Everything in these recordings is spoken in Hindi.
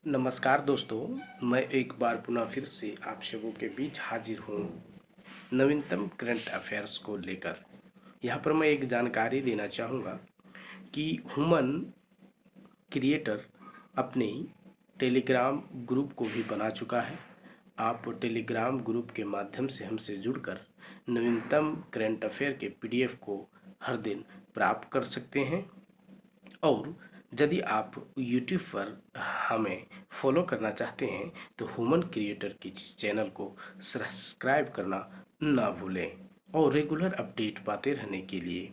नमस्कार दोस्तों, मैं एक बार पुनः फिर से आप सबों के बीच हाजिर हूँ नवीनतम करंट अफेयर्स को लेकर। यहाँ पर मैं एक जानकारी देना चाहूँगा कि ह्यूमन क्रिएटर अपने टेलीग्राम ग्रुप को भी बना चुका है। आप टेलीग्राम ग्रुप के माध्यम से हमसे जुड़कर नवीनतम करंट अफेयर के पीडीएफ को हर दिन प्राप्त कर सकते हैं। और यदि आप यूट्यूब पर हमें फॉलो करना चाहते हैं तो ह्यूमन क्रिएटर की चैनल को सब्सक्राइब करना ना भूलें और रेगुलर अपडेट पाते रहने के लिए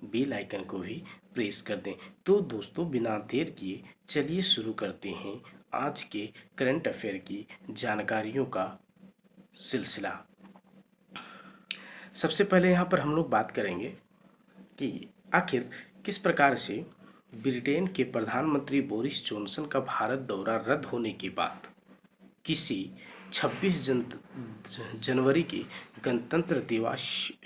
बेल आइकन को भी प्रेस कर दें। तो दोस्तों, बिना देर किए चलिए शुरू करते हैं आज के करंट अफेयर की जानकारियों का सिलसिला। सबसे पहले यहाँ पर हम लोग बात करेंगे कि आखिर किस प्रकार से ब्रिटेन के प्रधानमंत्री बोरिस जॉनसन का भारत दौरा रद्द होने के बाद किसी 26 जनवरी के गणतंत्र दिवस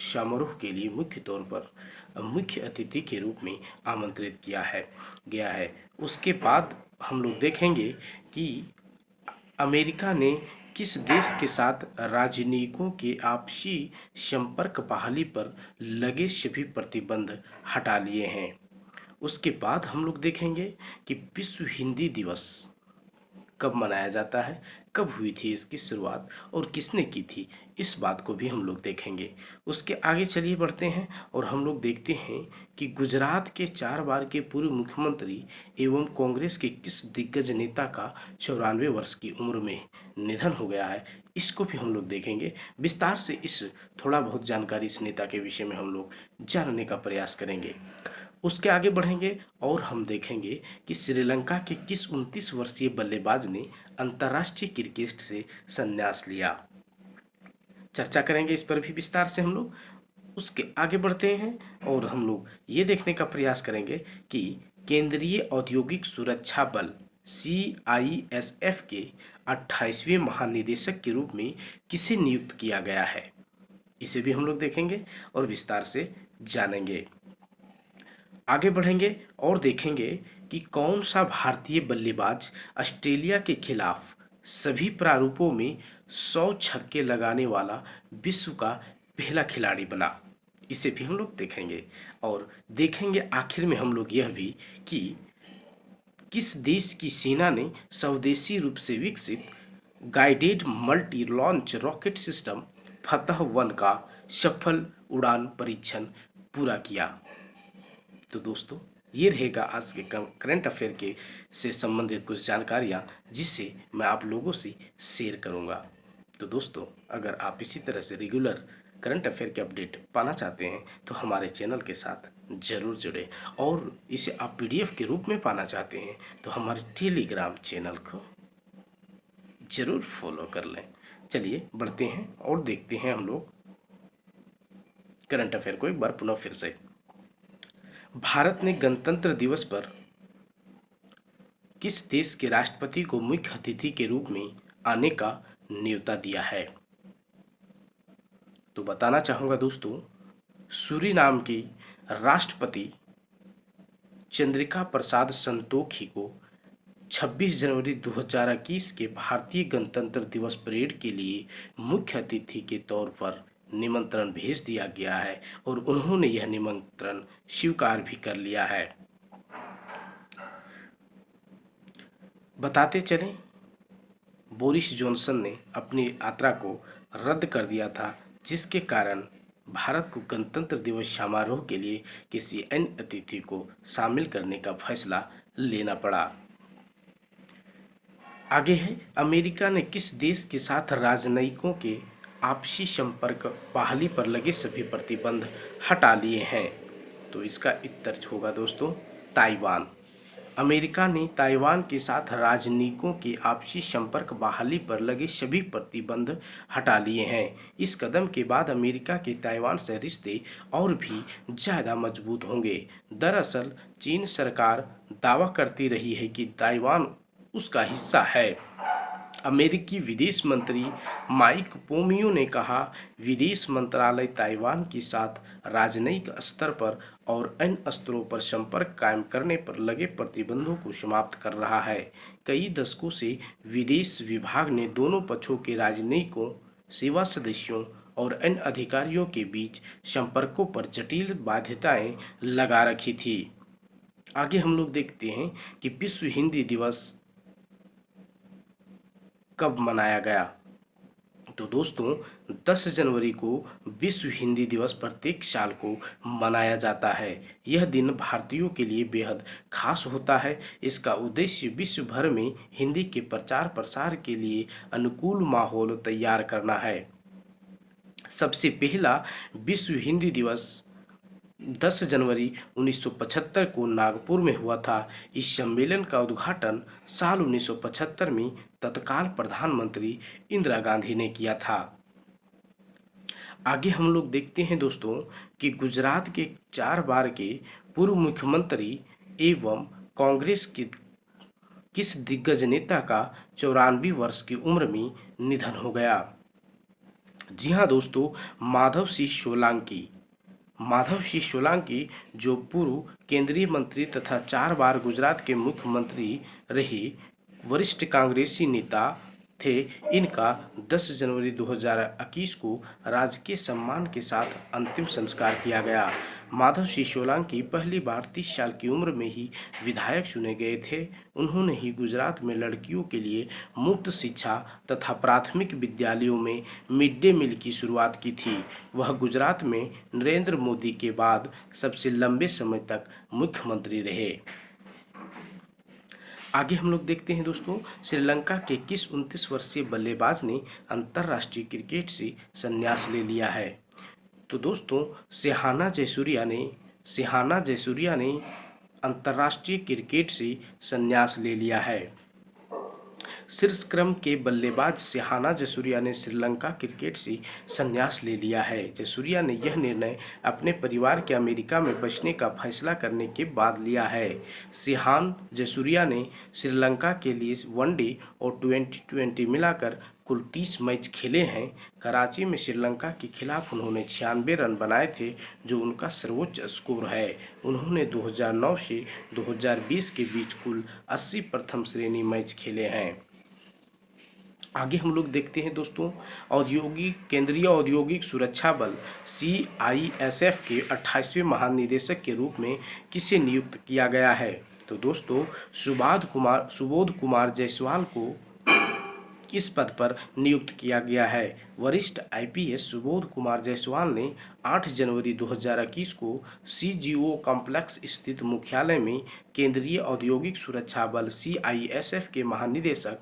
समारोह के लिए मुख्य तौर पर मुख्य अतिथि के रूप में आमंत्रित किया है गया है। उसके बाद हम लोग देखेंगे कि अमेरिका ने किस देश के साथ राजनयिकों के आपसी संपर्क बहाली पर लगे सभी प्रतिबंध हटा लिए हैं। उसके बाद हम लोग देखेंगे कि विश्व हिंदी दिवस कब मनाया जाता है, कब हुई थी इसकी शुरुआत और किसने की थी, इस बात को भी हम लोग देखेंगे। उसके आगे चलिए बढ़ते हैं और हम लोग देखते हैं कि गुजरात के 4 बार के पूर्व मुख्यमंत्री एवं कांग्रेस के किस दिग्गज नेता का 94 वर्ष की उम्र में निधन हो गया है, इसको भी हम लोग देखेंगे। विस्तार से इस थोड़ा बहुत जानकारी इस नेता के विषय में हम लोग जानने का प्रयास करेंगे। उसके आगे बढ़ेंगे और हम देखेंगे कि श्रीलंका के किस 29 वर्षीय बल्लेबाज ने अंतर्राष्ट्रीय क्रिकेट से संन्यास लिया। चर्चा करेंगे इस पर भी विस्तार से हम लोग। उसके आगे बढ़ते हैं और हम लोग ये देखने का प्रयास करेंगे कि केंद्रीय औद्योगिक सुरक्षा बल CISF के 28वें महानिदेशक के रूप में किसे नियुक्त किया गया है, इसे भी हम लोग देखेंगे और विस्तार से जानेंगे। आगे बढ़ेंगे और देखेंगे कि कौन सा भारतीय बल्लेबाज ऑस्ट्रेलिया के खिलाफ सभी प्रारूपों में 100 छक्के लगाने वाला विश्व का पहला खिलाड़ी बना, इसे भी हम लोग देखेंगे। और देखेंगे आखिर में हम लोग यह भी कि किस देश की सेना ने स्वदेशी रूप से विकसित guided multi launch rocket system Fatah one का सफल उड़ान परीक्षण पूरा किया। तो दोस्तों, ये रहेगा आज के करंट अफेयर के से संबंधित कुछ जानकारियाँ जिससे मैं आप लोगों से शेयर करूँगा। तो दोस्तों, अगर आप इसी तरह से रेगुलर करंट अफेयर के अपडेट पाना चाहते हैं तो हमारे चैनल के साथ ज़रूर जुड़ें और इसे आप PDF के रूप में पाना चाहते हैं तो हमारे टेलीग्राम चैनल को ज़रूर फॉलो कर लें। चलिए बढ़ते हैं और देखते हैं हम लोग करंट अफेयर को एक बार पुनः फिर से। भारत ने गणतंत्र दिवस पर किस देश के राष्ट्रपति को मुख्य अतिथि के रूप में आने का न्योता दिया है? तो बताना चाहूँगा दोस्तों, सूरीनाम के राष्ट्रपति चंद्रिका प्रसाद संतोखी को 26 जनवरी 2021 के भारतीय गणतंत्र दिवस परेड के लिए मुख्य अतिथि के तौर पर निमंत्रण भेज दिया गया है और उन्होंने यह निमंत्रण स्वीकार भी कर लिया है। बताते चलें, बोरिस जॉनसन ने अपनी यात्रा को रद्द कर दिया था, जिसके कारण भारत को गणतंत्र दिवस समारोह के लिए किसी अन्य अतिथि को शामिल करने का फैसला लेना पड़ा। आगे है, अमेरिका ने किस देश के साथ राजनयिकों के आपसी संपर्क बहाली पर लगे सभी प्रतिबंध हटा लिए हैं? तो इसका उत्तर होगा दोस्तों ताइवान। अमेरिका ने ताइवान के साथ राजनयिकों के आपसी संपर्क बहाली पर लगे सभी प्रतिबंध हटा लिए हैं। इस कदम के बाद अमेरिका के ताइवान से रिश्ते और भी ज़्यादा मजबूत होंगे। दरअसल चीन सरकार दावा करती रही है कि ताइवान उसका हिस्सा है अमेरिकी विदेश मंत्री माइक पोम्पियो ने कहा, विदेश मंत्रालय ताइवान के साथ राजनयिक स्तर पर और अन्य स्तरों पर संपर्क कायम करने पर लगे प्रतिबंधों को समाप्त कर रहा है। कई दशकों से विदेश विभाग ने दोनों पक्षों के राजनयिकों, सेवा सदस्यों और अन्य अधिकारियों के बीच संपर्कों पर जटिल बाध्यताएं लगा रखी थी। आगे हम लोग देखते हैं कि विश्व हिंदी दिवस कब मनाया गया। तो दोस्तों, 10 जनवरी को विश्व हिंदी दिवस प्रत्येक साल को मनाया जाता है। यह दिन भारतीयों के लिए बेहद खास होता है। इसका उद्देश्य विश्व भर में हिंदी के प्रचार प्रसार के लिए अनुकूल माहौल तैयार करना है। सबसे पहला विश्व हिंदी दिवस 10 जनवरी 1975 को नागपुर में हुआ था। इस सम्मेलन का उद्घाटन साल 1975 में तत्काल प्रधानमंत्री इंदिरा गांधी ने किया था। आगे हम लोग देखते हैं दोस्तों कि गुजरात के 4 बार के पूर्व मुख्यमंत्री एवं कांग्रेस के किस दिग्गज नेता का 94 वर्ष की उम्र में निधन हो गया। जी हाँ दोस्तों, माधव सिंह सोलंकी जो पूर्व केंद्रीय मंत्री तथा 4 बार गुजरात के मुख्यमंत्री रहे वरिष्ठ कांग्रेसी नेता थे। इनका 10 जनवरी 2021 को राजकीय सम्मान के साथ अंतिम संस्कार किया गया। माधव सिंह सोलंकी पहली बार 30 साल की उम्र में ही विधायक चुने गए थे। उन्होंने ही गुजरात में लड़कियों के लिए मुफ्त शिक्षा तथा प्राथमिक विद्यालयों में मिड डे मील की शुरुआत की थी। वह गुजरात में नरेंद्र मोदी के बाद सबसे लंबे समय तक मुख्यमंत्री रहे। आगे हम लोग देखते हैं दोस्तों, श्रीलंका के किस 29 वर्षीय बल्लेबाज ने अंतर्राष्ट्रीय क्रिकेट से संन्यास ले लिया है। तो दोस्तों, शेहाना जयसूर्या ने अंतर्राष्ट्रीय क्रिकेट से संन्यास ले लिया है। शीर्ष क्रम के बल्लेबाज शेहाना जयसूर्या ने श्रीलंका क्रिकेट से संन्यास ले लिया है। जयसूर्या ने यह निर्णय अपने परिवार के अमेरिका में बसने का फैसला करने के बाद लिया है। शेहाना जयसूर्या ने श्रीलंका के लिए वनडे और T20 मिलाकर कुल 30 मैच खेले हैं। कराची में श्रीलंका के खिलाफ उन्होंने 96 रन बनाए थे, जो उनका सर्वोच्च स्कोर है। उन्होंने 2009 से 2020 के बीच कुल 80 प्रथम श्रेणी मैच खेले हैं। आगे हम लोग देखते हैं दोस्तों, केंद्रीय औद्योगिक सुरक्षा बल CISF के 28वें महानिदेशक के रूप में किसे नियुक्त किया गया है। तो दोस्तों, सुबोध कुमार जायसवाल को इस पद पर नियुक्त किया गया है। वरिष्ठ IPS सुबोध कुमार जायसवाल ने 8 जनवरी 2021 को CGO कॉम्प्लेक्स स्थित मुख्यालय में केंद्रीय औद्योगिक सुरक्षा बल CISF के महानिदेशक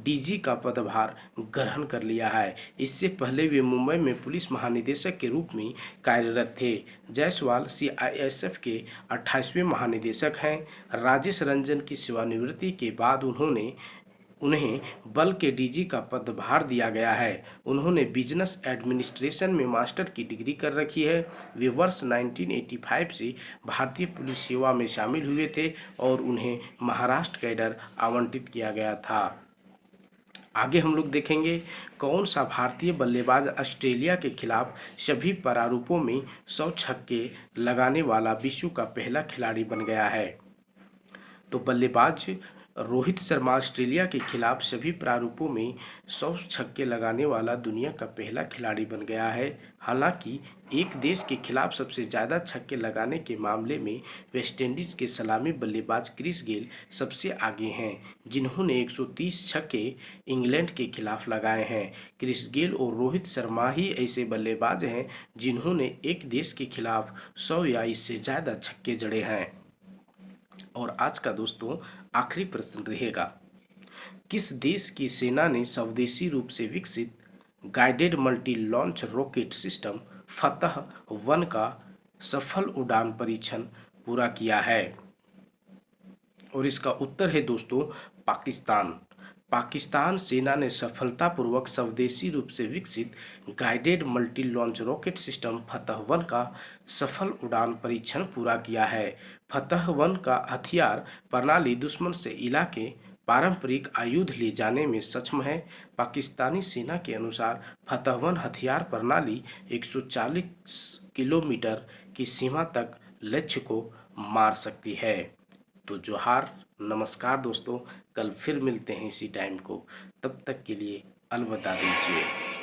DG का पदभार ग्रहण कर लिया है। इससे पहले वे मुंबई में पुलिस महानिदेशक के रूप में कार्यरत थे। जायसवाल CISF के 28वें महानिदेशक हैं। राजेश रंजन की सेवानिवृत्ति के बाद उन्हें बल के DG का पदभार दिया गया है। उन्होंने बिजनेस एडमिनिस्ट्रेशन में मास्टर की डिग्री कर रखी है। वे वर्ष 1985 से भारतीय पुलिस सेवा में शामिल हुए थे और उन्हें महाराष्ट्र कैडर आवंटित किया गया था। आगे हम लोग देखेंगे, कौन सा भारतीय बल्लेबाज ऑस्ट्रेलिया के खिलाफ सभी प्रारूपों में 100 छक्के लगाने वाला विश्व का पहला खिलाड़ी बन गया है। तो बल्लेबाज रोहित शर्मा ऑस्ट्रेलिया के खिलाफ सभी प्रारूपों में 100 छक्के लगाने वाला दुनिया का पहला खिलाड़ी बन गया है। हालांकि एक देश के खिलाफ सबसे ज़्यादा छक्के लगाने के मामले में वेस्टइंडीज़ के सलामी बल्लेबाज क्रिस गेल सबसे आगे हैं, जिन्होंने 130 छक्के इंग्लैंड के खिलाफ लगाए हैं। क्रिस गेल और रोहित शर्मा ही ऐसे बल्लेबाज हैं जिन्होंने एक देश के खिलाफ 100 या इससे ज़्यादा छक्के जड़े हैं। और आज का दोस्तों आखिरी प्रश्न रहेगा, किस देश की सेना ने स्वदेशी रूप से विकसित guided multi launch rocket system Fatah one का सफल उड़ान परीक्षण पूरा किया है। और इसका उत्तर है दोस्तों पाकिस्तान सेना ने सफलतापूर्वक स्वदेशी रूप से विकसित guided multi launch rocket system Fatah one का सफल उड़ान परीक्षण पूरा किया है। फतह-1 का हथियार प्रणाली दुश्मन से इलाके पारंपरिक आयुध ले जाने में सक्षम है। पाकिस्तानी सेना के अनुसार फतह-1 हथियार प्रणाली 140 किलोमीटर की सीमा तक लक्ष्य को मार सकती है। तो जोहार, नमस्कार दोस्तों, कल फिर मिलते हैं इसी टाइम को, तब तक के लिए अलविदा दीजिए।